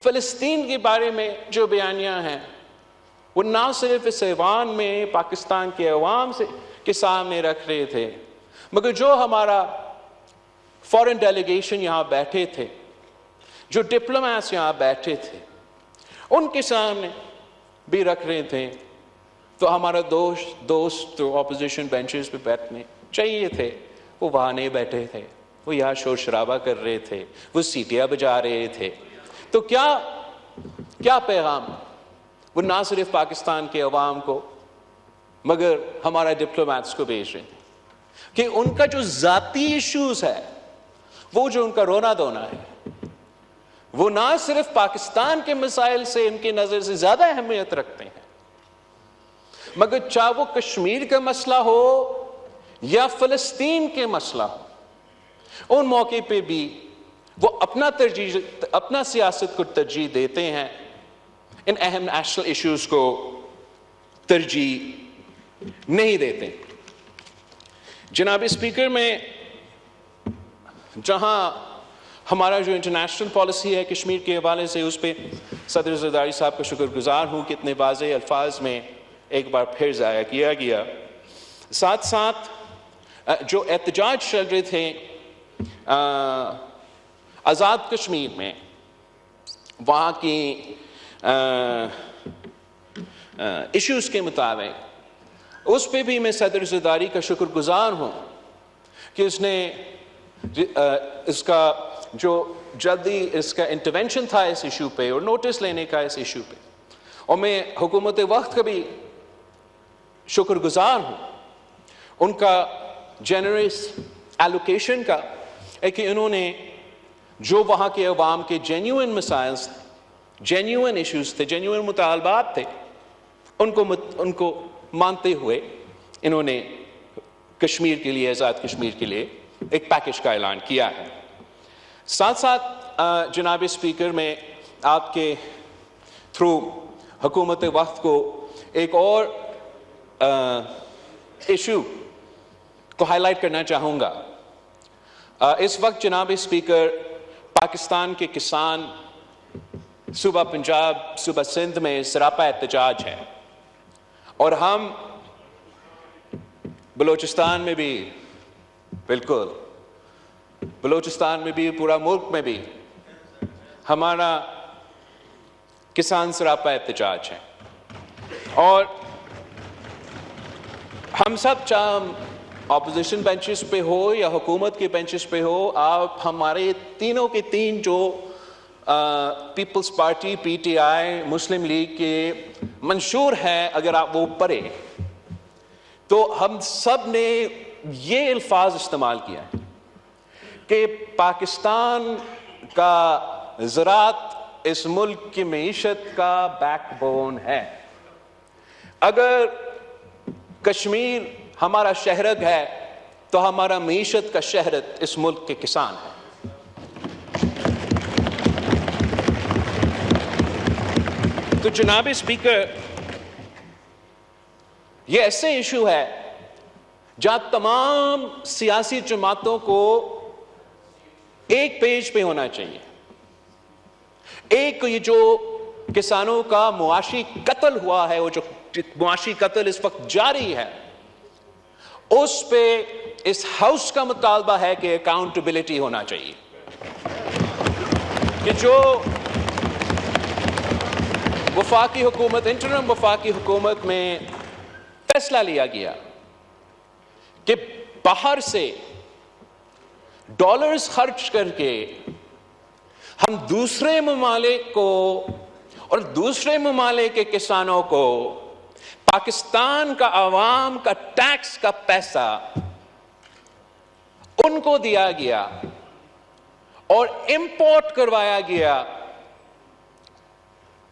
فلسطین کے بارے میں جو بیانیاں ہیں وہ نہ صرف اس ایوان میں پاکستان کے عوام کے سامنے رکھ رہے تھے، مگر جو ہمارا فورن ڈیلیگیشن یہاں بیٹھے تھے، جو ڈپلومیٹس یہاں بیٹھے تھے، ان کے سامنے بھی رکھ رہے تھے۔ تو ہمارا دوست جو اپوزیشن بینچز پہ بیٹھنے چاہیے تھے وہ وہاں نہیں بیٹھے تھے، وہ یہاں شور شرابہ کر رہے تھے، وہ سیٹیاں بجا رہے تھے۔ تو کیا پیغام وہ نہ صرف پاکستان کے عوام کو مگر ہمارا ڈپلومیٹس کو بھیج رہے تھے کہ ان کا جو ذاتی ایشوز ہے، وہ جو ان کا رونا دھونا ہے، وہ نہ صرف پاکستان کے مسائل سے ان کی نظر سے زیادہ اہمیت رکھتے ہیں، مگر چاہے وہ کشمیر کا مسئلہ ہو یا فلسطین کے مسئلہ ہو، ان موقع پہ بھی وہ اپنا سیاست کو ترجیح دیتے ہیں، ان اہم نیشنل ایشوز کو ترجیح نہیں دیتے۔ جناب اسپیکر، میں جہاں ہمارا جو انٹرنیشنل پالیسی ہے کشمیر کے حوالے سے، اس پہ صدر زرداری صاحب کا شکر گزار ہوں کہ اتنے واضح الفاظ میں ایک بار پھر ضائع کیا گیا۔ ساتھ ساتھ جو احتجاج چل رہے تھے آزاد کشمیر میں، وہاں کی ایشوز کے مطابق، اس پہ بھی میں صدر زرداری کا شکر گزار ہوں کہ اس نے اس کا جو جلدی اس کا انٹرونشن تھا اس ایشو پہ اور نوٹس لینے کا اس ایشو پہ، اور میں حکومت وقت کا بھی شکر گزار ہوں ان کا جنرس ایلوکیشن کا، کہ انہوں نے جو وہاں کے عوام کے جینیوئن مسائل، جینیوئن ایشوز تھے، جینیوئن مطالبات تھے، ان کو مانتے ہوئے انہوں نے کشمیر کے لیے، آزاد کشمیر کے لیے ایک پیکج کا اعلان کیا ہے۔ ساتھ ساتھ جناب اسپیکر، میں آپ کے تھرو حکومت وقت کو ایک اور ایشو کو ہائی لائٹ کرنا چاہوں گا۔ اس وقت جناب اسپیکر، پاکستان کے کسان صوبہ پنجاب، صوبہ سندھ میں سراپا احتجاج ہے، اور ہم بلوچستان میں بھی، بالکل بلوچستان میں بھی، پورا ملک میں بھی ہمارا کسان سراپا احتجاج ہے، اور ہم سب، چاہے اپوزیشن بینچز پہ ہو یا حکومت کے بینچز پہ ہو، آپ ہمارے تینوں کے تین جو پیپلز پارٹی، پی ٹی آئی، مسلم لیگ کے منشور ہیں، اگر آپ وہ پڑھیں تو ہم سب نے یہ الفاظ استعمال کیا ہے کہ پاکستان کا زراعت اس ملک کی معیشت کا بیک بون ہے۔ اگر کشمیر ہمارا شہرگ ہے تو ہمارا معیشت کا شہرت اس ملک کے کسان ہے۔ تو جناب اسپیکر، یہ ایسے ایشو ہے جہاں تمام سیاسی جماعتوں کو ایک پیج پہ ہونا چاہیے۔ ایک، یہ جو کسانوں کا معاشی قتل ہوا ہے، وہ جو معاشی قتل اس وقت جاری ہے، اس پہ اس ہاؤس کا مطالبہ ہے کہ اکاؤنٹیبلٹی ہونا چاہیے، کہ جو وفاقی حکومت، انٹرم وفاقی حکومت میں فیصلہ لیا گیا کہ باہر سے ڈالرز خرچ کر کے ہم دوسرے ممالک کو اور دوسرے ممالک کے کسانوں کو پاکستان کا عوام کا ٹیکس کا پیسہ ان کو دیا گیا اور امپورٹ کروایا گیا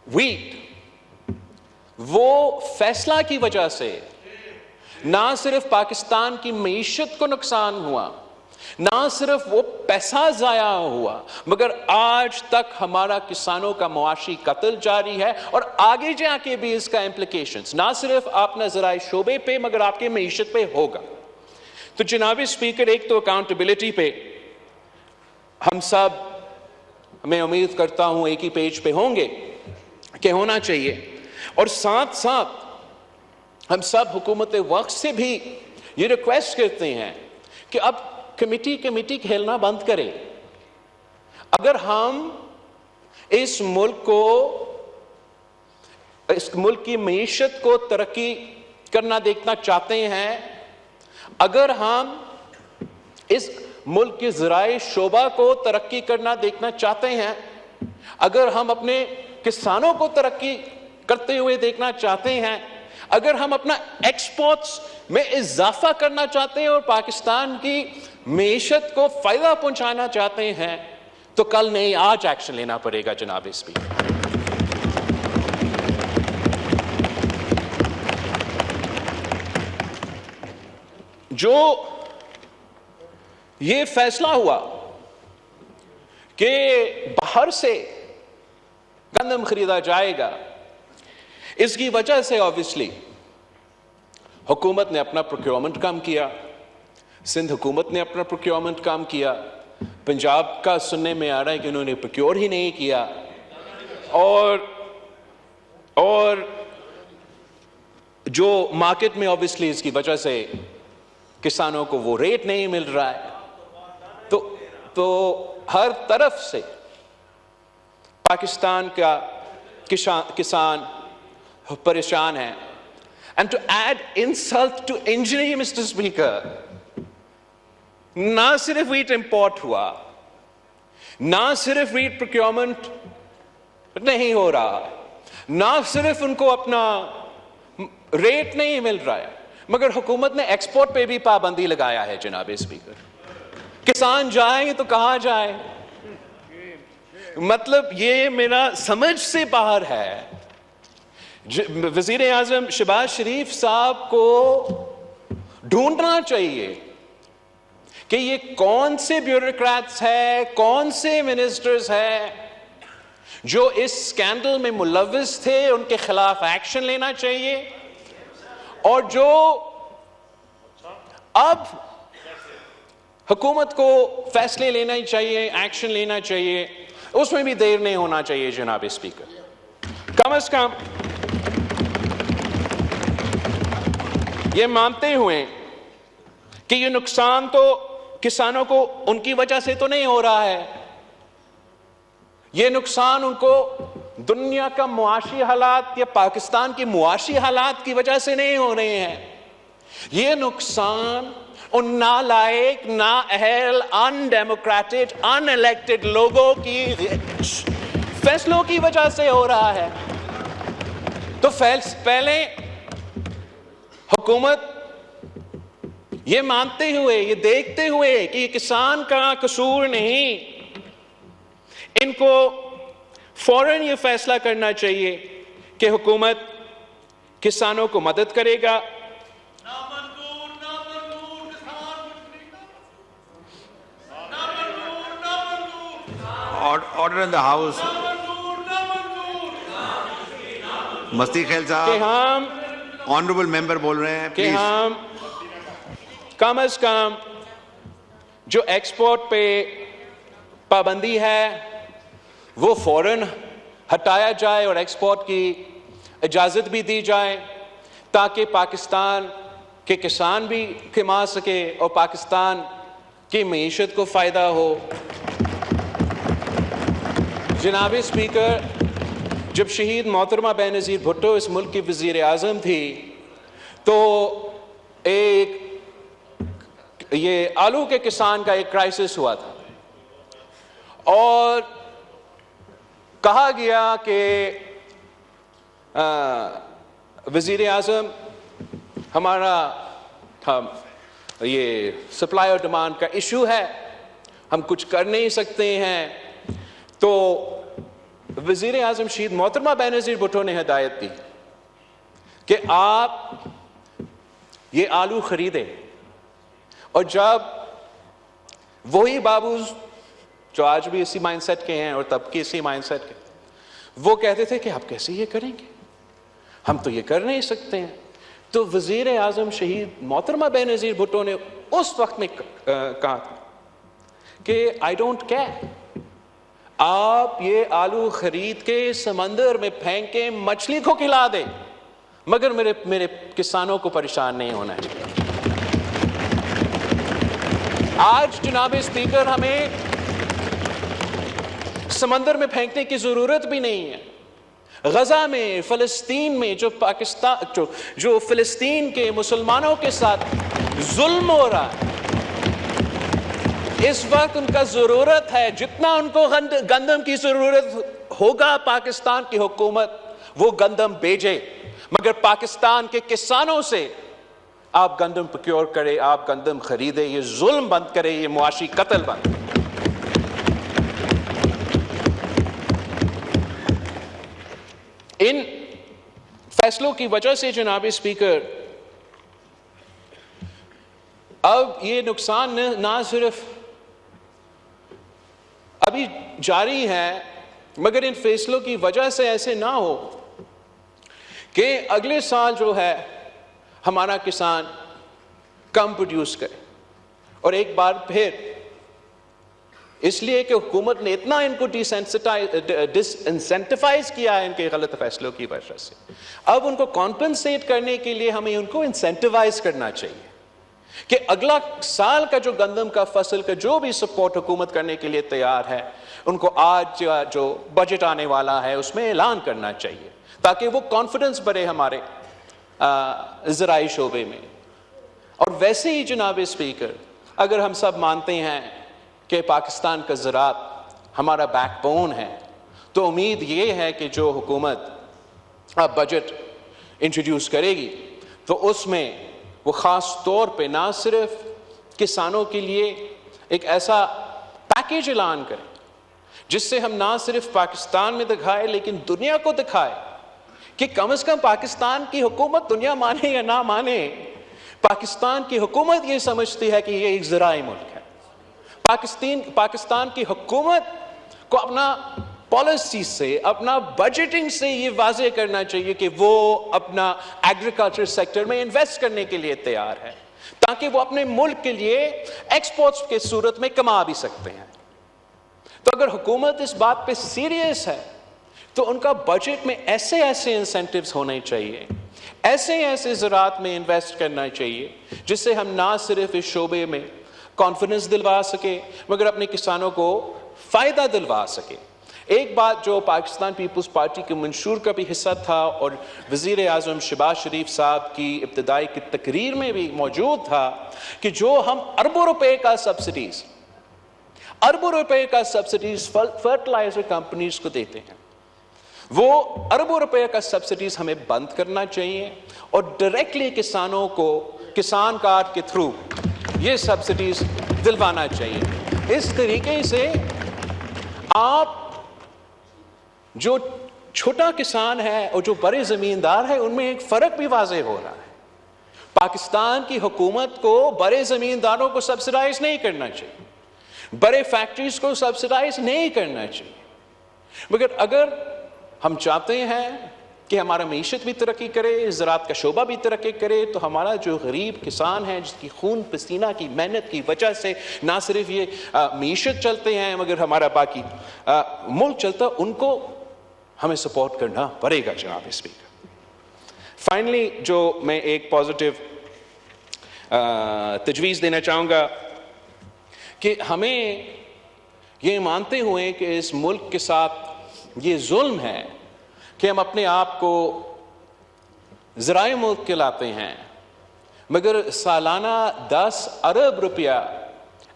ویٹ، وہ فیصلہ کی وجہ سے نہ صرف پاکستان کی معیشت کو نقصان ہوا، نہ صرف وہ پیسہ ضائع ہوا، مگر آج تک ہمارا کسانوں کا معاشی قتل جاری ہے، اور آگے جا کے بھی اس کا امپلیکیشنز نہ صرف اپنا زرعی شعبے پہ مگر آپ کی معیشت پہ ہوگا۔ تو جناب اسپیکر، ایک تو اکاؤنٹیبلٹی پہ ہم سب میں امید کرتا ہوں ایک ہی پیج پہ ہوں گے کہ ہونا چاہیے. اور ساتھ ساتھ ہم سب حکومت وقت سے بھی یہ ریکویسٹ کرتے ہیں کہ اب کمیٹی کھیلنا بند کرے. اگر ہم اس ملک کی معیشت کو ترقی کرنا دیکھنا چاہتے ہیں, اگر ہم اس ملک کے زرعی شعبہ کو ترقی کرنا دیکھنا چاہتے ہیں, اگر ہم اپنے کسانوں کو ترقی کرتے ہوئے دیکھنا چاہتے ہیں, اگر ہم اپنا ایکسپورٹس میں اضافہ کرنا چاہتے ہیں اور پاکستان کی معیشت کو فائدہ پہنچانا چاہتے ہیں, تو کل نہیں آج ایکشن لینا پڑے گا جناب اسپیکر. جو یہ فیصلہ ہوا کہ باہر سے گندم خریدا جائے گا, اس کی وجہ سے obviously حکومت نے اپنا پروکیورمنٹ کم کیا, سندھ حکومت نے اپنا پروکیورمنٹ کم کیا, پنجاب کا سننے میں آ رہا ہے کہ انہوں نے پروکیور ہی نہیں کیا, اور جو مارکیٹ میں obviously اس کی وجہ سے کسانوں کو وہ ریٹ نہیں مل رہا ہے, تو ہر طرف سے پاکستان کا کسان پریشان ہے. And to add insult to injury, Mr. Speaker, نہ صرف ویٹ امپورٹ ہوا, نہ صرف ویٹ پروکیورمنٹ نہیں ہو رہا, نہ صرف ان کو اپنا ریٹ نہیں مل رہا ہے, مگر حکومت نے ایکسپورٹ پہ بھی پابندی لگایا ہے جناب اسپیکر. کسان جائیں تو کہاں جائیں؟ مطلب یہ میرا سمجھ سے باہر ہے. وزیر اعظم شہباز شریف صاحب کو ڈھونڈنا چاہیے کہ یہ کون سے بیوروکریٹس ہیں, کون سے منسٹرز ہیں جو اس اسکینڈل میں ملوث تھے, ان کے خلاف ایکشن لینا چاہیے, اور جو اب حکومت کو فیصلے لینا چاہیے, ایکشن لینا چاہیے, اس میں بھی دیر نہیں ہونا چاہیے جناب اسپیکر. کم از کم یہ مانتے ہوئے کہ یہ نقصان تو کسانوں کو ان کی وجہ سے تو نہیں ہو رہا ہے, یہ نقصان ان کو دنیا کا معاشی حالات یا پاکستان کی معاشی حالات کی وجہ سے نہیں ہو رہے ہیں, یہ نقصان ان نالائق, نااہل, ان ڈیموکریٹک, ان الیکٹڈ لوگوں کی فیصلوں کی وجہ سے ہو رہا ہے. تو پہلے حکومت یہ مانتے ہوئے, یہ دیکھتے ہوئے کہ یہ کسان کا قصور نہیں, ان کو فوراً یہ فیصلہ کرنا چاہیے کہ حکومت کسانوں کو مدد کرے گا. Order in the house. مستی خیل کہ صاحب, ہم آنریبل ممبر بول رہے ہیں, کہ پلیز. ہم کم از کم جو ایکسپورٹ پہ پابندی ہے وہ فوراً ہٹایا جائے اور ایکسپورٹ کی اجازت بھی دی جائے, تاکہ پاکستان کے کسان بھی کما سکے اور پاکستان کی معیشت کو فائدہ ہو. جناب اسپیکر, جب شہید محترمہ بے نظیر بھٹو اس ملک کی وزیر اعظم تھی تو ایک یہ آلو کے کسان کا ایک کرائسس ہوا تھا, اور کہا گیا کہ وزیر اعظم ہمارا یہ سپلائی اور ڈیمانڈ کا ایشو ہے, ہم کچھ کر نہیں سکتے ہیں. تو وزیر اعظم شہید محترمہ بے نظیر بھٹو نے ہدایت دی کہ آپ یہ آلو خریدیں, اور جب وہی بابوز جو آج بھی اسی مائنڈ سیٹ کے ہیں اور تب کے اسی مائنڈ سیٹ کے, وہ کہتے تھے کہ آپ کیسے یہ کریں گے, ہم تو یہ کر نہیں سکتے ہیں. تو وزیر اعظم شہید محترمہ بے نظیر بھٹو نے اس وقت میں کہا تھا کہ I don't care, آپ یہ آلو خرید کے سمندر میں پھینکیں، مچھلی کو کھلا دیں، مگر میرے کسانوں کو پریشان نہیں ہونا ہے۔ آج جناب اسپیکر ہمیں سمندر میں پھینکنے کی ضرورت بھی نہیں ہے۔ غزہ میں، فلسطین میں جو فلسطین کے مسلمانوں کے ساتھ ظلم ہو رہا ہے، اس وقت ان کا ضرورت ہے، جتنا ان کو گندم کی ضرورت ہوگا پاکستان کی حکومت وہ گندم بھیجے، مگر پاکستان کے کسانوں سے آپ گندم پروکیور کرے، آپ گندم خریدے، یہ ظلم بند کرے، یہ معاشی قتل بند کرے۔ ان فیصلوں کی وجہ سے جناب اسپیکر اب یہ نقصان نہ صرف ابھی جاری ہے، مگر ان فیصلوں کی وجہ سے ایسے نہ ہو کہ اگلے سال جو ہے ہمارا کسان کم پروڈیوس کرے، اور ایک بار پھر اس لیے کہ حکومت نے اتنا ان کو ڈس انسینٹیفائز کیا ہے ان کے غلط فیصلوں کی وجہ سے، اب ان کو کمپنسیٹ کرنے کے لیے ہمیں ان کو انسینٹیوائز کرنا چاہیے کہ اگلا سال کا جو گندم کا فصل کا جو بھی سپورٹ حکومت کرنے کے لیے تیار ہے، ان کو آج جو بجٹ آنے والا ہے اس میں اعلان کرنا چاہیے، تاکہ وہ کانفیڈنس بڑھے ہمارے زرعی شعبے میں۔ اور ویسے ہی جناب اسپیکر، اگر ہم سب مانتے ہیں کہ پاکستان کا زراعت ہمارا بیک بون ہے، تو امید یہ ہے کہ جو حکومت اب بجٹ انٹروڈیوس کرے گی تو اس میں وہ خاص طور پہ نہ صرف کسانوں کے لیے ایک ایسا پیکیج اعلان کرے جس سے ہم نہ صرف پاکستان میں دکھائے لیکن دنیا کو دکھائے کہ کم از کم پاکستان کی حکومت، دنیا مانے یا نہ مانے، پاکستان کی حکومت یہ سمجھتی ہے کہ یہ ایک زرعی ملک ہے۔ پاکستان کی حکومت کو اپنا پالیسی سے، اپنا بجٹنگ سے یہ واضح کرنا چاہیے کہ وہ اپنا ایگریکلچر سیکٹر میں انویسٹ کرنے کے لیے تیار ہے، تاکہ وہ اپنے ملک کے لیے ایکسپورٹس کے صورت میں کما بھی سکتے ہیں۔ تو اگر حکومت اس بات پہ سیریس ہے تو ان کا بجٹ میں ایسے انسینٹیوز ہونے چاہیے، ایسے زراعت میں انویسٹ کرنا چاہیے جس سے ہم نہ صرف اس شعبے میں کانفیڈنس دلوا سکے مگر اپنے کسانوں کو فائدہ دلوا سکے۔ ایک بات جو پاکستان پیپلز پارٹی کے منشور کا بھی حصہ تھا اور وزیر اعظم شہباز شریف صاحب کی ابتدائی کی تقریر میں بھی موجود تھا کہ جو ہم اربوں روپے کا سبسڈیز فرٹیلائزر کمپنیز کو دیتے ہیں، وہ اربوں روپے کا سبسڈیز ہمیں بند کرنا چاہیے اور ڈائریکٹلی کسانوں کو کسان کارڈ کے تھرو یہ سبسڈیز دلوانا چاہیے۔ اس طریقے سے آپ جو چھوٹا کسان ہے اور جو بڑے زمیندار ہے ان میں ایک فرق بھی واضح ہو رہا ہے۔ پاکستان کی حکومت کو بڑے زمینداروں کو سبسڈائز نہیں کرنا چاہیے، بڑے فیکٹریز کو سبسڈائز نہیں کرنا چاہیے، مگر اگر ہم چاہتے ہیں کہ ہمارا معیشت بھی ترقی کرے، زراعت کا شعبہ بھی ترقی کرے، تو ہمارا جو غریب کسان ہے جس کی خون پسینہ کی محنت کی وجہ سے نہ صرف یہ معیشت چلتے ہیں مگر ہمارا باقی ملک چلتا، ان کو ہمیں سپورٹ کرنا پڑے گا جناب اسپیکر۔ فائنلی جو میں ایک پازیٹیو تجویز دینا چاہوں گا کہ ہمیں یہ مانتے ہوئے کہ اس ملک کے ساتھ یہ ظلم ہے کہ ہم اپنے آپ کو زرعی ملک کہلاتے ہیں مگر سالانہ 10 ارب روپیہ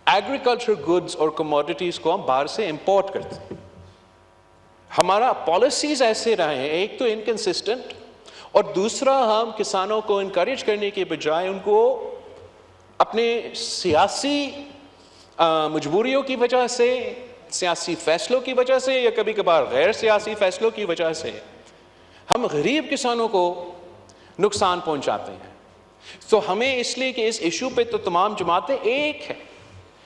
ایگریکلچر گڈز اور کموڈیٹیز کو ہم باہر سے امپورٹ کرتے ہیں۔ ہمارا پالیسیز ایسے رہے ہیں، ایک تو انکنسسٹنٹ اور دوسرا ہم کسانوں کو انکریج کرنے کے بجائے ان کو اپنے سیاسی مجبوریوں کی وجہ سے، سیاسی فیصلوں کی وجہ سے یا کبھی کبھار غیر سیاسی فیصلوں کی وجہ سے ہم غریب کسانوں کو نقصان پہنچاتے ہیں۔ تو ہمیں اس لیے کہ اس ایشو پہ تو تمام جماعتیں ایک ہیں،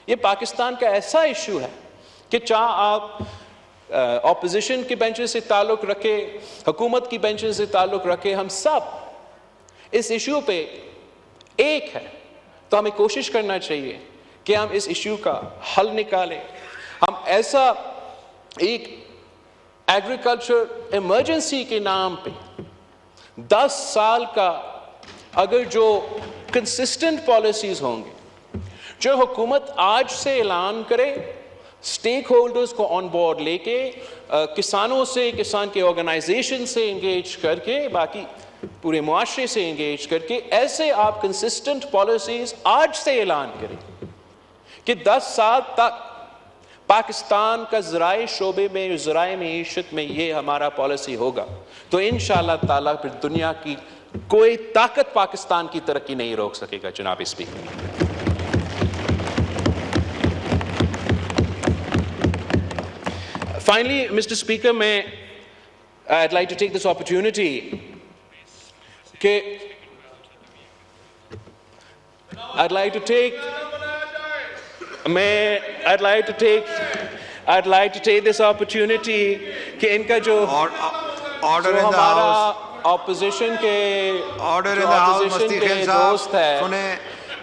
یہ پاکستان کا ایسا ایشو ہے کہ چاہے آپ اپوزیشن کے بینچز سے تعلق رکھے، حکومت کی بینچز سے تعلق رکھے، ہم سب اس ایشو پہ ایک ہے۔ تو ہمیں کوشش کرنا چاہیے کہ ہم اس ایشو کا حل نکالیں، ہم ایسا ایک ایگریکلچر ایمرجنسی کے نام پہ 10 سال کا اگر جو کنسسٹنٹ پالیسیز ہوں گے، جو حکومت آج سے اعلان کرے، اسٹیک ہولڈرز کو آن بورڈ لے کے، کسانوں سے، کسان کے آرگنائزیشن سے انگیج کر کے، باقی پورے معاشرے سے انگیج کر کے، ایسے آپ کنسسٹنٹ پالیسیز آج سے اعلان کریں کہ 10 سال تک پاکستان کا ذرائع شعبے میں، ذرائع معیشت میں یہ ہمارا پالیسی ہوگا، تو انشاءاللہ تعالیٰ پھر دنیا کی کوئی طاقت پاکستان کی ترقی نہیں روک سکے گا. جناب speaker, finally, Mr. Speaker, I'd like to take this opportunity I'd like to take this opportunity کہ ان کا جو ہمارا اپوزیشن کے دوست ہے،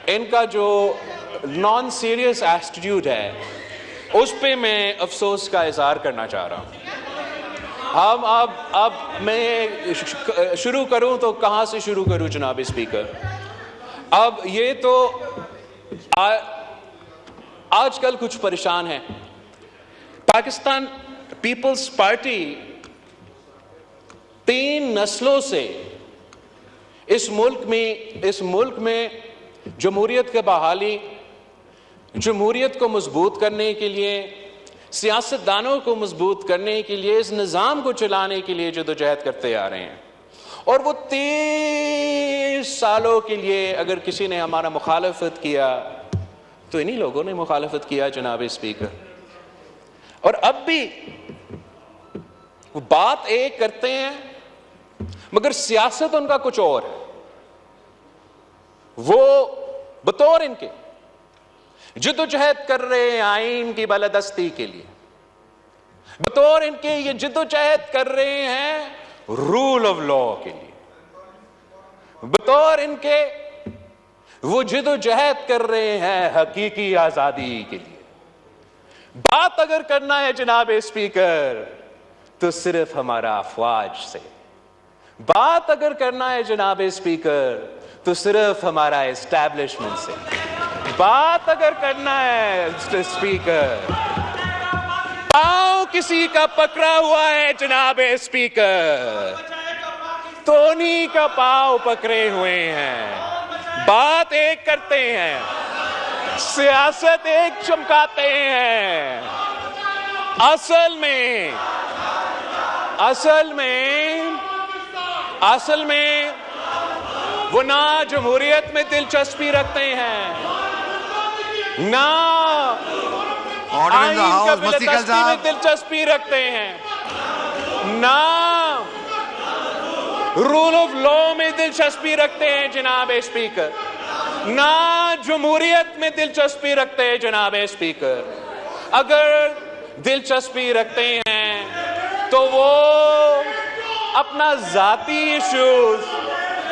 ان کا جو نان سیریس ایٹیٹیوڈ ہے، اس پہ میں افسوس کا اظہار کرنا چاہ رہا ہوں. ہم اب میں شروع کروں تو کہاں سے شروع کروں جناب اسپیکر؟ اب یہ تو آج کل کچھ پریشان ہیں. پاکستان پیپلز پارٹی 3 نسلوں سے اس ملک میں جمہوریت کی بحالی، جمہوریت کو مضبوط کرنے کے لیے، سیاستدانوں کو مضبوط کرنے کے لیے، اس نظام کو چلانے کے لیے جدوجہد کرتے آ رہے ہیں. اور وہ 30 سالوں کے لیے اگر کسی نے ہمارا مخالفت کیا تو انہی لوگوں نے مخالفت کیا جناب اسپیکر. اور اب بھی وہ بات ایک کرتے ہیں مگر سیاست ان کا کچھ اور ہے. وہ بطور ان کے جدوجہد کر رہے ہیں آئین کی بالادستی کے لیے، بطور ان کے یہ جدوجہد کر رہے ہیں رول آف لا کے لیے، بطور ان کے وہ جدوجہد کر رہے ہیں حقیقی آزادی کے لیے. بات اگر کرنا ہے جناب اسپیکر تو صرف ہمارا افواج سے، بات اگر کرنا ہے جناب اسپیکر تو صرف ہمارا اسٹیبلشمنٹ سے، بات اگر کرنا ہے اسپیکر، پاؤں کسی کا پکڑا ہوا ہے جناب اسپیکر تو انہی کا پاؤں پکڑے ہوئے ہیں. بات ایک کرتے ہیں، سیاست ایک چمکاتے ہیں. اصل میں وہ نہ جمہوریت میں دلچسپی رکھتے ہیں، نہ آئین کا بالادستی میں دلچسپی رکھتے ہیں، نہ رول آف لا میں دلچسپی رکھتے ہیں جناب اسپیکر، نہ جمہوریت میں دلچسپی رکھتے ہیں جناب اسپیکر. اگر دلچسپی رکھتے ہیں تو وہ اپنا ذاتی ایشوز،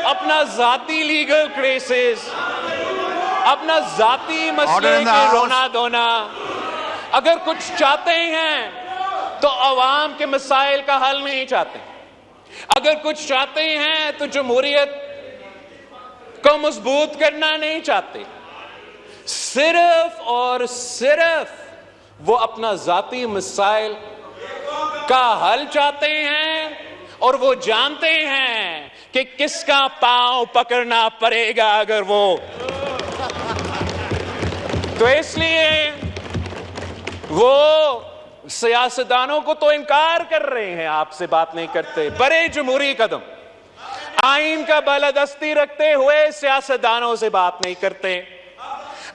اپنا ذاتی لیگل کیسز، اپنا ذاتی مسئلے کے رونا دھونا، اگر کچھ چاہتے ہیں تو عوام کے مسائل کا حل نہیں چاہتے. اگر کچھ چاہتے ہیں تو جمہوریت کو مضبوط کرنا نہیں چاہتے. صرف اور صرف وہ اپنا ذاتی مسائل کا حل چاہتے ہیں، اور وہ جانتے ہیں کہ کس کا پاؤں پکڑنا پڑے گا اگر وہ. تو اس لیے وہ سیاستدانوں کو تو انکار کر رہے ہیں، آپ سے بات نہیں کرتے. بڑے جمہوری قدم آئین کا بالادستی رکھتے ہوئے سیاستدانوں سے بات نہیں کرتے.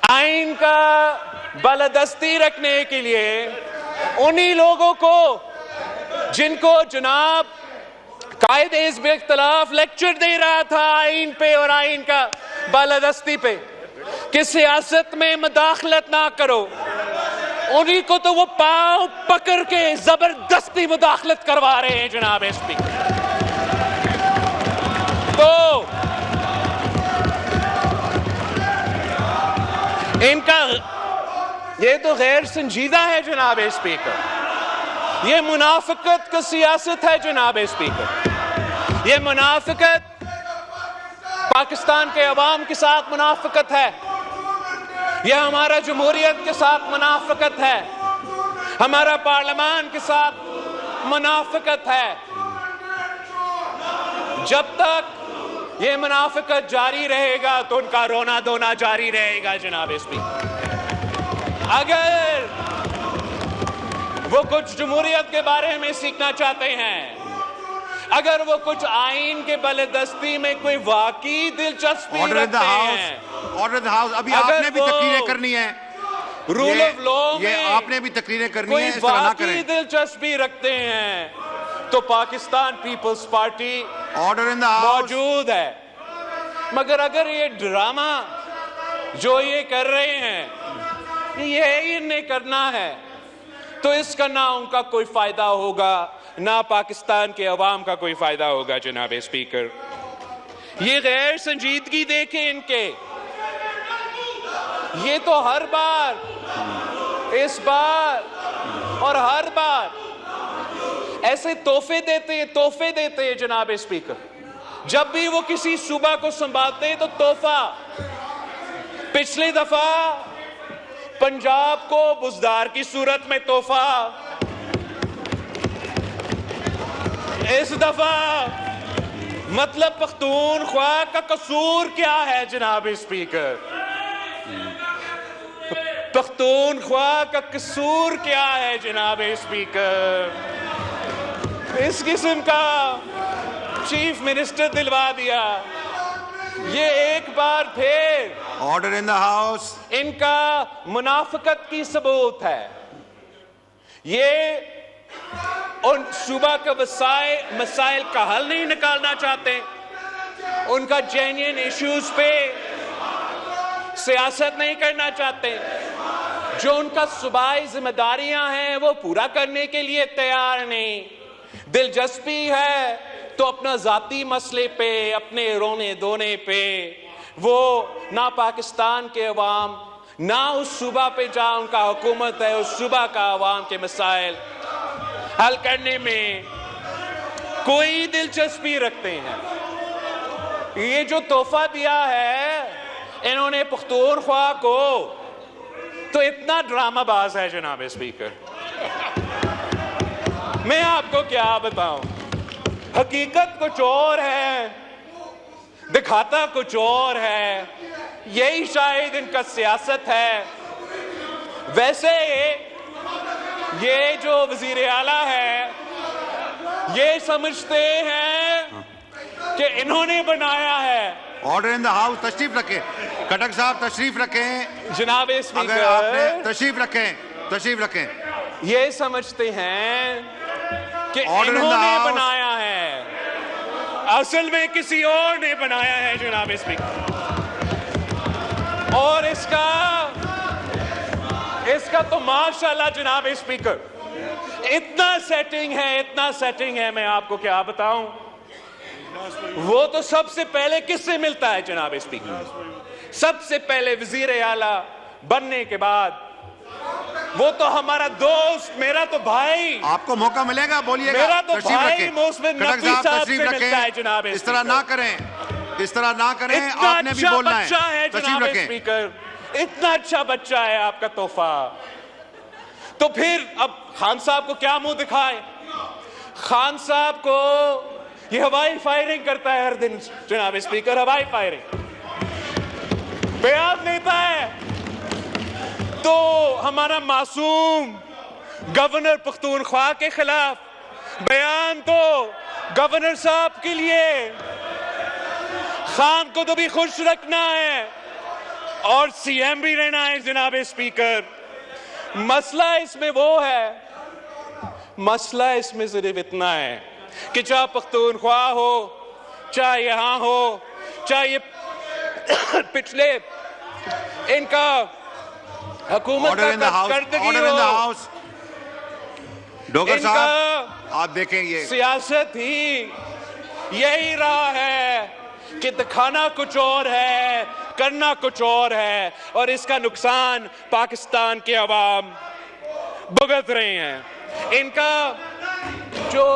آئین کا بالادستی رکھنے کے لیے انہی لوگوں کو جن کو جناب قائد حزب اختلاف لیکچر دے رہا تھا آئین پہ اور آئین کا بالادستی پہ کہ سیاست میں مداخلت نہ کرو، انہی کو تو وہ پاؤں پکڑ کے زبردستی مداخلت کروا رہے ہیں جناب اسپیکر. تو ان کا یہ تو غیر سنجیدہ ہے جناب اسپیکر. یہ منافقت کا سیاست ہے جناب اسپیکر. یہ منافقت پاکستان کے عوام کے ساتھ منافقت ہے. یہ ہمارا جمہوریت کے ساتھ منافقت ہے. ہمارا پارلیمان کے ساتھ منافقت ہے. جب تک یہ منافقت جاری رہے گا تو ان کا رونا دھونا جاری رہے گا جناب اسپیکر. اگر وہ کچھ جمہوریت کے بارے میں سیکھنا چاہتے ہیں, اگر وہ کچھ آئین کے بالادستی میں کوئی واقعی دلچسپی رکھتے ہیں, آرڈر ان دی ہاؤس. ابھی آپ نے بھی تقریریں کرنی ہے, رول آف لا میں آپ نے بھی تقریریں کرنی کوئی ہے, اس طرح نہ واقعی کریں. دلچسپی رکھتے ہیں تو Pakistan Peoples Party order in the house. موجود ہے. مگر اگر یہ ڈرامہ جو یہ کر رہے ہیں یہ انہیں کرنا ہے تو اس کا نہ ان کا کوئی فائدہ ہوگا نہ پاکستان کے عوام کا کوئی فائدہ ہوگا جناب اسپیکر. یہ غیر سنجیدگی دیکھیں ان کے. یہ تو ہر بار, اس بار اور ہر بار ایسے تحفے دیتے ہیں جناب اسپیکر. جب بھی وہ کسی صوبہ کو سنبھالتے ہیں تو تحفہ. پچھلی دفعہ پنجاب کو بزدار کی صورت میں تحفہ, اس دفعہ مطلب پختونخوا کا قصور کیا ہے جناب اسپیکر؟ پختونخوا کا قصور کیا ہے جناب اسپیکر؟ اس قسم کا چیف منسٹر دلوا دیا. یہ ایک بار پھر آرڈر ان دی ہاؤس. ان کا منافقت کی ثبوت ہے. یہ ان صوبہ کے مسائل کا حل نہیں نکالنا چاہتے, ان کا جینین ایشوز پہ سیاست نہیں کرنا چاہتے, جو ان کا صوبائی ذمہ داریاں ہیں وہ پورا کرنے کے لیے تیار نہیں. دلچسپی ہے تو اپنا ذاتی مسئلے پہ, اپنے رونے دھونے پہ وہ نہ پاکستان کے عوام نہ اس صوبہ پہ جہاں ان کا حکومت ہے اس صوبہ کا عوام کے مسائل حل کرنے میں کوئی دلچسپی رکھتے ہیں. یہ جو تحفہ دیا ہے انہوں نے پختونخوا کو تو اتنا ڈرامہ باز ہے جناب اسپیکر. میں آپ کو کیا بتاؤں, حقیقت کچھ اور ہے, دکھاتا کچھ اور ہے. یہی شاید ان کا سیاست ہے. ویسے یہ جو وزیر اعلیٰ ہے یہ سمجھتے ہیں کہ انہوں نے بنایا ہے. Order in the house. تشریف رکھیں کٹک صاحب, تشریف رکھیں جناب اگر آپ نے اسپیکر. تشریف رکھیں. یہ سمجھتے ہیں کہ Order in the انہوں نے house. بنایا ہے, اصل میں کسی اور نے بنایا ہے جناب اسپیکر. اور اس کا تو ماشاءاللہ جناب اسپیکر اتنا سیٹنگ ہے میں آپ کو کیا بتاؤں. وہ تو سب سے پہلے کس سے ملتا ہے جناب اسپیکر؟ سب سے پہلے وزیر اعلیٰ بننے کے بعد وہ تو ہمارا دوست, میرا تو بھائی, آپ کو موقع ملے گا, بولیے گا. میرا تو تشریف بھائی رکھیں. محسن کٹک نقوی صاحب صاحب تشریف سے ملتا ہے رکھیں. جناب اس طرح نہ کریں, اس طرح نہ کریں. اتنا آپ نے بھی اچھا بولنا بچہ ہے تشریف جناب رکھیں. اسپیکر, اتنا اچھا بچہ ہے آپ کا تحفہ. تو پھر اب خان صاحب کو کیا منہ دکھائے؟ خان صاحب کو یہ ہوائی فائرنگ کرتا ہے ہر دن جناب اسپیکر, ہوائی فائرنگ بیان دیتا ہے. تو ہمارا معصوم گورنر پختونخوا کے خلاف بیان تو گورنر صاحب کے لیے, خان کو تو بھی خوش رکھنا ہے اور سی ایم بھی رہنا ہے جناب اسپیکر. مسئلہ اس میں وہ ہے, مسئلہ اس میں صرف اتنا ہے کہ چاہے پختونخوا ہو, چاہے یہاں ہو, چاہے یہ پچھلے ان کا حکومت کا کردگی ہو, ڈوگر ان صاحب کا آپ دیکھیں یہ سیاست ہی یہی رہا ہے کہ دکھانا کچھ اور ہے, کرنا کچھ اور ہے, اور اس کا نقصان پاکستان کے عوام بھگت رہے ہیں. ان کا جو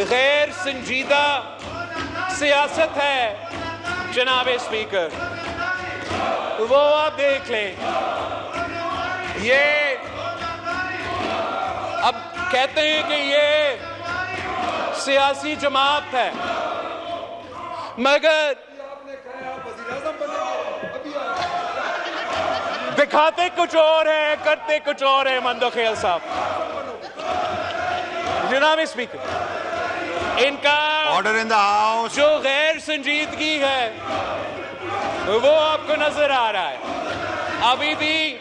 غیر سنجیدہ سیاست ہے جناب اسپیکر، وہ آپ دیکھ لیں. یہ اب کہتے ہیں کہ یہ سیاسی جماعت ہے، مگر دکھاتے کچھ اور ہے، کرتے کچھ اور ہے. مندوخیل صاحب، جناب اسپیکر، ان کا آرڈر ان دا ہاؤس جو غیر سنجیدگی ہے وہ آپ کو نظر آ رہا ہے. ابھی بھی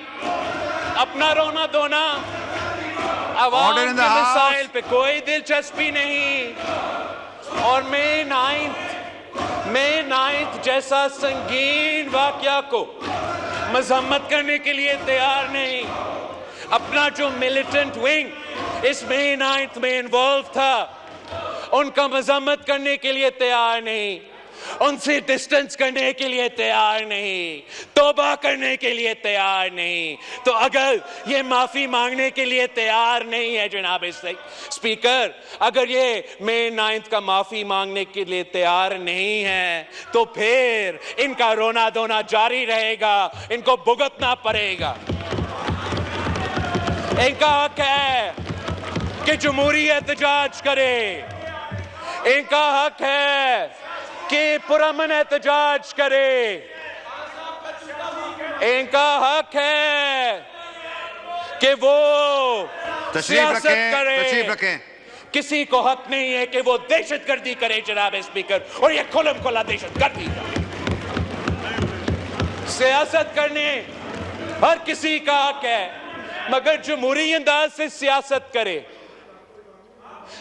اپنا رونا دھونا، عوام کے مسائل پہ کوئی دلچسپی نہیں، اور مئی 9 جیسا سنگین واقعہ کو مذمت کرنے کے لیے تیار نہیں. اپنا جو ملیٹنٹ ونگ اس مئی 9 میں انوالو تھا، ان کا مذمت کرنے کے لیے تیار نہیں، ان سے ڈسٹنس کرنے کے لیے تیار نہیں، توبہ کرنے کے لیے تیار نہیں. تو اگر یہ معافی مانگنے کے لیے تیار نہیں ہے جناب اسپیکر، اگر یہ مئی 9 کا معافی مانگنے کے لیے تیار نہیں ہے، تو پھر ان کا رونا دھونا جاری رہے گا، ان کو بھگتنا پڑے گا. ان کا حق ہے کہ جمہوری احتجاج کرے، ان کا حق ہے کہ پرامن احتجاج کرے، ان کا حق ہے کہ وہ سیاست کرے. تشریف رکھیں. کسی کو حق نہیں ہے کہ وہ دہشت گردی کرے جناب اسپیکر، اور یہ کھلم کھلا دہشت گردی ہے. سیاست کرنے ہر کسی کا حق ہے، مگر جمہوری انداز سے سیاست کرے،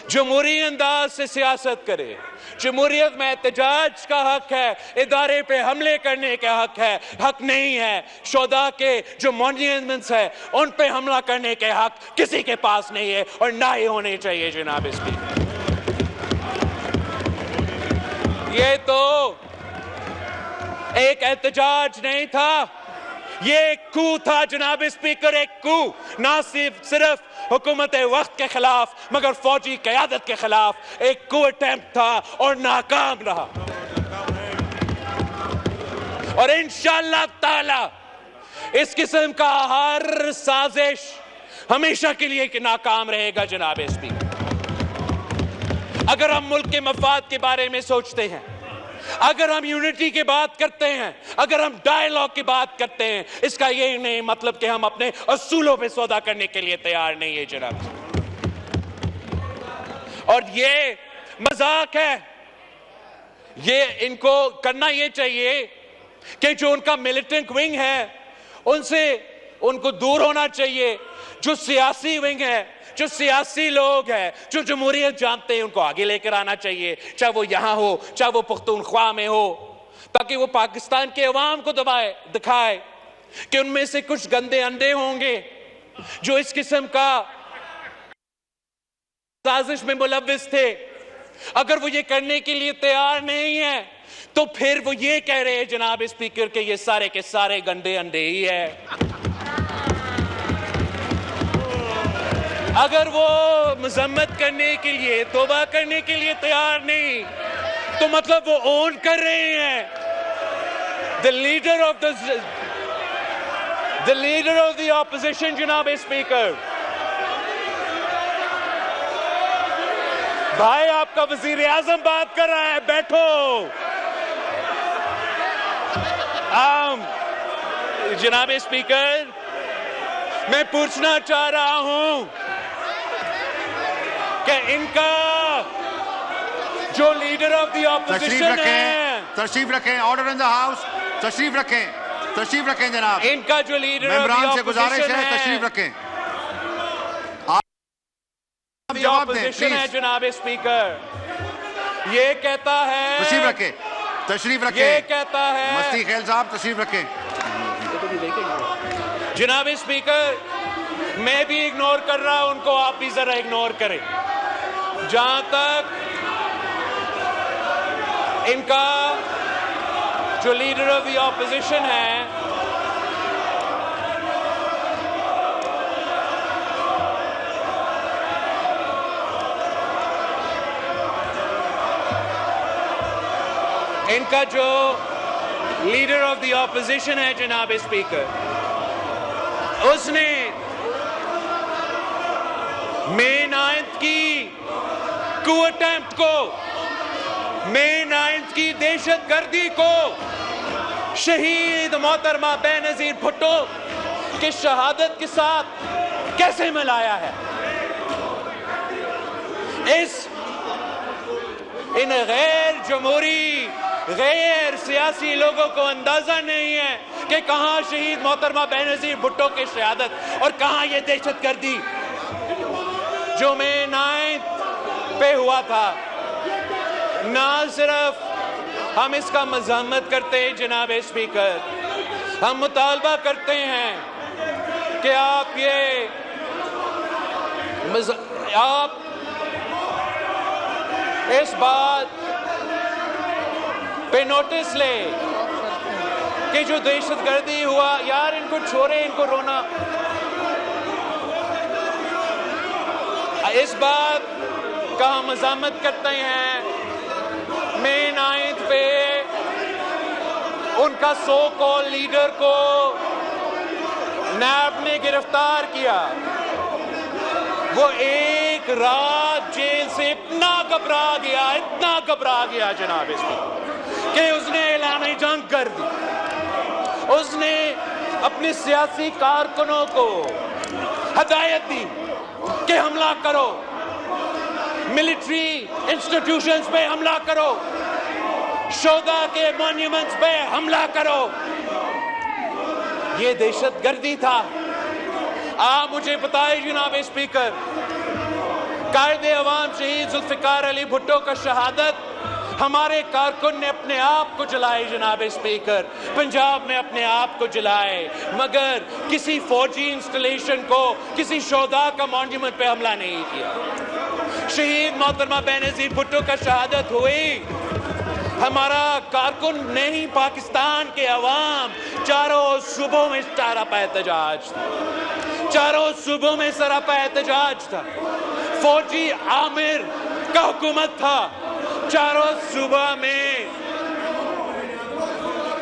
جمہوری انداز سے سیاست کرے. جمہوریت میں احتجاج کا حق ہے، ادارے پہ حملے کرنے کا حق نہیں ہے. شہداء کے جو مانیومنٹس ہے ان پہ حملہ کرنے کے حق کسی کے پاس نہیں ہے، اور نہ ہی ہونے چاہیے جناب اسپیکر. یہ تو ایک احتجاج نہیں تھا، یہ ایک کو تھا جناب اسپیکر. ایک کو نہ صرف حکومت وقت کے خلاف مگر فوجی قیادت کے خلاف ایک کو اٹیمپٹ تھا، اور ناکام رہا. اور انشاءاللہ تعالی اس قسم کا ہر سازش ہمیشہ کے لیے کہ ناکام رہے گا جناب اسپیکر. اگر ہم ملک کے مفاد کے بارے میں سوچتے ہیں، اگر ہم یونٹی کی بات کرتے ہیں، اگر ہم ڈائیلاگ کی بات کرتے ہیں، اس کا یہ نہیں مطلب کہ ہم اپنے اصولوں پہ سودا کرنے کے لیے تیار نہیں ہے جناب. اور یہ مذاق ہے. یہ ان کو کرنا یہ چاہیے کہ جو ان کا ملیٹنٹ ونگ ہے ان کو دور ہونا چاہیے. جو سیاسی ونگ ہے، جو سیاسی لوگ ہیں جو جمہوریت جانتے ہیں، ان کو آگے لے کر آنا چاہیے، چاہے وہ یہاں ہو چاہے وہ پختونخوا میں ہو، تاکہ وہ پاکستان کے عوام کو دکھائے کہ ان میں سے کچھ گندے انڈے ہوں گے جو اس قسم کا سازش میں ملوث تھے. اگر وہ یہ کرنے کے لیے تیار نہیں ہے تو پھر وہ یہ کہہ رہے ہیں جناب اسپیکر کہ یہ سارے کے سارے گندے انڈے ہی ہے. اگر وہ مذمت کرنے کے لیے، توبہ کرنے کے لیے تیار نہیں، تو مطلب وہ اون کر رہے ہیں the leader of the opposition جناب اسپیکر. بھائی آپ کا وزیر اعظم بات کر رہا ہے، بیٹھو. جناب اسپیکر، میں پوچھنا چاہ رہا ہوں کہ ان کا جو لیڈر آف دی اپوزیشن ہے، تشریف رکھیں. Order in the house. تشریف رکھیں جناب. ان کا جو لیڈر آف دی ممبران سے گزارش اپوزیشن ہے، تشریف رکھیں. اپوزیشن ہے جناب اسپیکر، یہ کہتا ہے، تشریف رکھیں. یہ کہتا ہے، مستی خیل صاحب تشریف رکھیں. جناب اسپیکر، میں بھی اگنور کر رہا ہوں ان کو، آپ بھی ذرا اگنور کریں. جہاں تک ان کا جو لیڈر آف دی اپوزیشن ہے، ان کا جو لیڈر آف دی اپوزیشن ہے جناب اسپیکر, اس نے مئی 9 کی کو اٹیمپٹ کو, مئی 9 کی دہشت گردی کو شہید محترمہ بے نظیر بھٹو کی شہادت کے ساتھ کیسے ملایا ہے. ان غیر جمہوری غیر سیاسی لوگوں کو اندازہ نہیں ہے کہ کہاں شہید محترمہ بے نظیر بھٹو کی شہادت اور کہاں یہ دہشت گردی جو مئی 9 پہ ہوا تھا. نہ صرف ہم اس کا مذمت کرتے ہیں جناب اسپیکر, ہم مطالبہ کرتے ہیں کہ آپ اس بات پہ نوٹس لیں کہ جو دہشت گردی ہوا, یار ان کو چھوڑے, ان کو رونا. اس بات کا ہم مذمت کرتے ہیں مئی 9 پہ ان کا سو کال لیڈر کو نیب نے گرفتار کیا. وہ ایک رات جیل سے اتنا گھبرا گیا جناب اسپیکر کہ اس نے اعلان جنگ کر دی. اس نے اپنے سیاسی کارکنوں کو ہدایت دی کہ حملہ کرو, ملٹری انسٹیٹیوشنز پہ حملہ کرو, شہداء کے مونیومنٹس پہ حملہ کرو. یہ دہشت گردی تھا. آپ مجھے بتائیں جناب اسپیکر, قائد عوام شہید ذوالفقار علی بھٹو کا شہادت ہمارے کارکن نے اپنے آپ کو جلائے جناب اسپیکر, پنجاب میں اپنے آپ کو جلائے, مگر کسی فوجی انسٹالیشن کو, کسی شہداء کا مونیومنٹ پہ حملہ نہیں کیا. شہید محترمہ بے نظیر بھٹو کا شہادت ہوئی, ہمارا کارکن نہیں, پاکستان کے عوام چاروں صوبوں میں سراپا احتجاج تھا, چاروں صوبوں میں سراپا احتجاج تھا. فوجی آمر کا حکومت تھا, چاروں صوبہ میں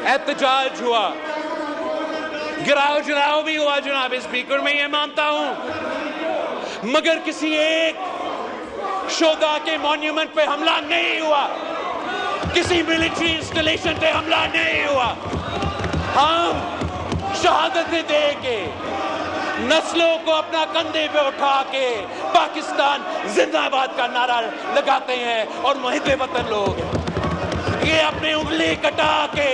احتجاج ہوا, گراؤ جراؤ بھی ہوا جناب اسپیکر, میں یہ مانتا ہوں, مگر کسی ایک شہداء کے مونیومنٹ پہ حملہ نہیں ہوا, کسی ملٹری انسٹالیشن پہ حملہ نہیں ہوا. ہم شہادتیں دے کے, نسلوں کو اپنا کندھے پہ اٹھا کے پاکستان زندہ آباد کا نعرہ لگاتے ہیں, اور محب وطن لوگ ہیں. یہ اپنی انگلی کٹا کے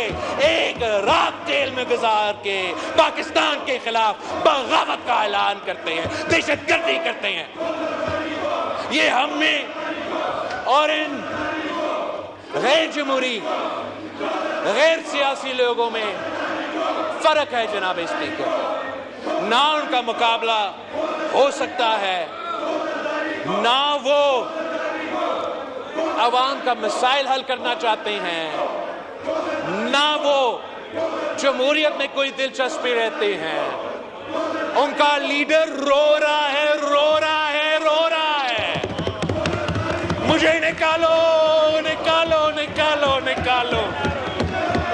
ایک رات جیل میں گزار کے پاکستان کے خلاف بغاوت کا اعلان کرتے ہیں, دہشت گردی کرتے ہیں. یہ ہم نے اور ان غیر جمہوری غیر سیاسی لوگوں میں فرق ہے جناب اسپیکر. نہ ان کا مقابلہ ہو سکتا ہے, نہ وہ عوام کا مسائل حل کرنا چاہتے ہیں, نہ وہ جمہوریت میں کوئی دلچسپی رہتے ہیں. ان کا لیڈر رو رہا ہے, رو رہا ہے, رو رہا ہے, مجھے نکالو, نکالو, نکالو, نکالو.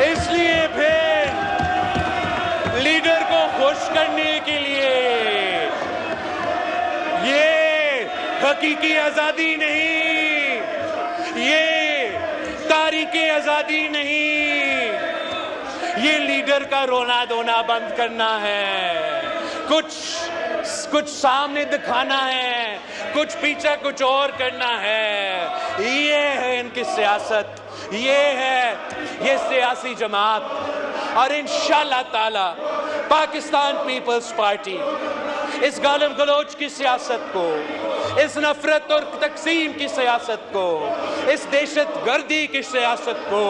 اس لیے پھر لیڈر کو خوش کرنے کے لیے یہ حقیقی آزادی نہیں, یہ تاریخی آزادی نہیں, یہ لیڈر کا رونا دھونا بند کرنا ہے, کچھ سامنے دکھانا ہے, کچھ پیچھے کچھ اور کرنا ہے. یہ ہے ان کی سیاست, یہ سیاسی جماعت. اور انشاءاللہ تعالی پاکستان پیپلز پارٹی اس گالم گلوچ کی سیاست کو, اس نفرت اور تقسیم کی سیاست کو, اس دہشت گردی کی سیاست کو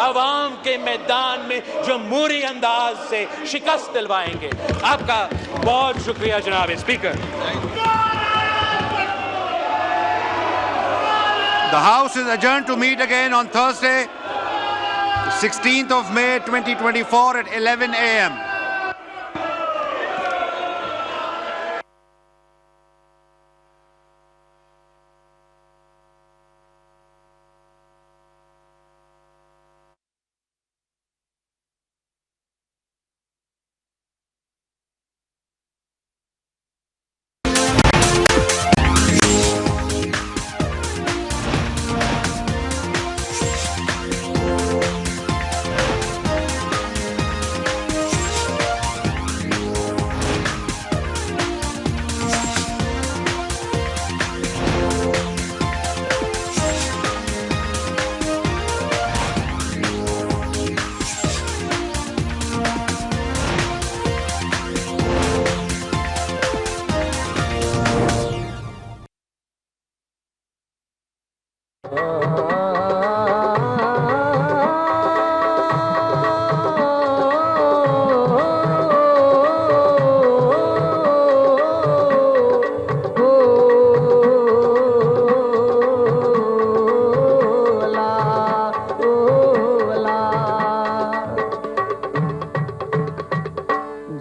عوام کے میدان میں جمہوری انداز سے شکست دلوائیں گے. آپ کا بہت شکریہ جناب speaker. The House is adjourned to meet again on Thursday, 16th of May 2024 at 11 a.m.